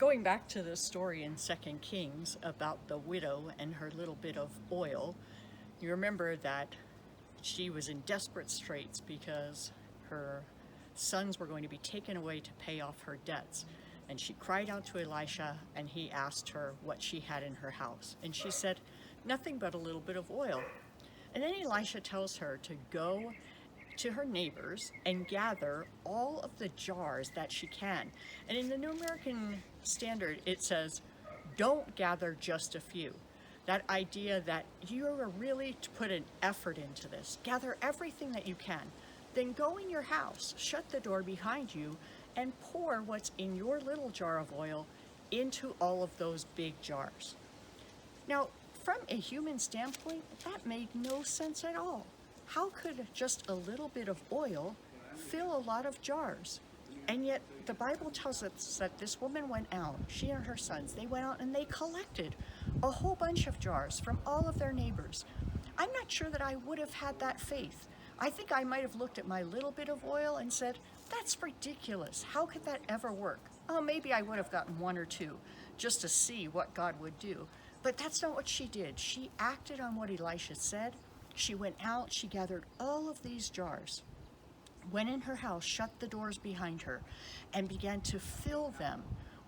Going back to the story in 2 Kings about the widow and her little bit of oil, you remember that she was in desperate straits because her sons were going to be taken away to pay off her debts. And she cried out to Elisha, and he asked her what she had in her house. And she said, "Nothing but a little bit of oil." And then Elisha tells her to go to her neighbors and gather all of the jars that she can. And in the New American Standard, it says, don't gather just a few. That idea that you are really to put an effort into this. Gather everything that you can. Then go in your house, shut the door behind you, and pour what's in your little jar of oil into all of those big jars. Now, from a human standpoint, that made no sense at all. How could just a little bit of oil fill a lot of jars? And yet the Bible tells us that this woman went out, she and her sons, they went out and they collected a whole bunch of jars from all of their neighbors. I'm not sure that I would have had that faith. I think I might have looked at my little bit of oil and said, that's ridiculous. How could that ever work? Oh, maybe I would have gotten one or two just to see what God would do. But that's not what she did. She acted on what Elisha said. She went out, she gathered all of these jars, went in her house, shut the doors behind her, and began to fill them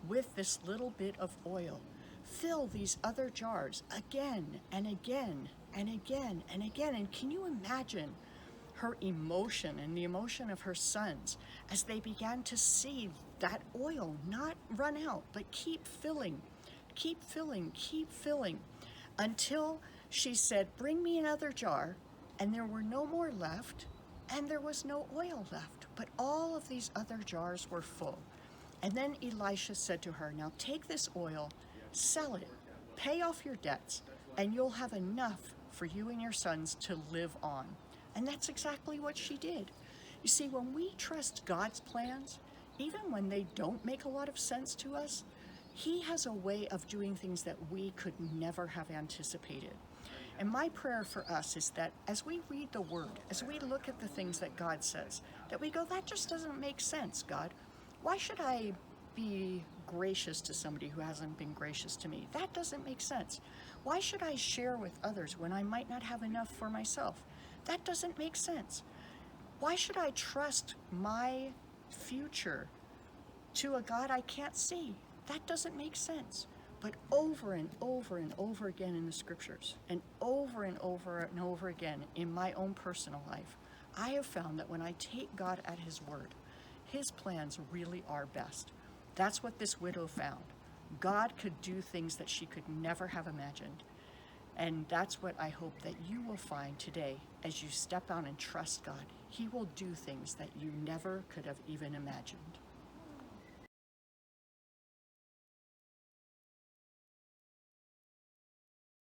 with this little bit of oil. Fill these other jars again and again and again and again. And can you imagine her emotion and the emotion of her sons as they began to see that oil not run out, but keep filling, keep filling, keep filling, until she said, bring me another jar, and there were no more left, and there was no oil left, but all of these other jars were full. And then Elisha said to her, now take this oil, sell it, pay off your debts, and you'll have enough for you and your sons to live on. And that's exactly what she did. You see, when we trust God's plans, even when they don't make a lot of sense to us, He has a way of doing things that we could never have anticipated. And my prayer for us is that as we read the Word, as we look at the things that God says, that we go, that just doesn't make sense, God. Why should I be gracious to somebody who hasn't been gracious to me? That doesn't make sense. Why should I share with others when I might not have enough for myself? That doesn't make sense. Why should I trust my future to a God I can't see? That doesn't make sense. But over and over and over again in the scriptures, and over again in my own personal life, I have found that when I take God at His word, His plans really are best. That's what this widow found. God could do things that she could never have imagined. And that's what I hope that you will find today as you step out and trust God. He will do things that you never could have even imagined.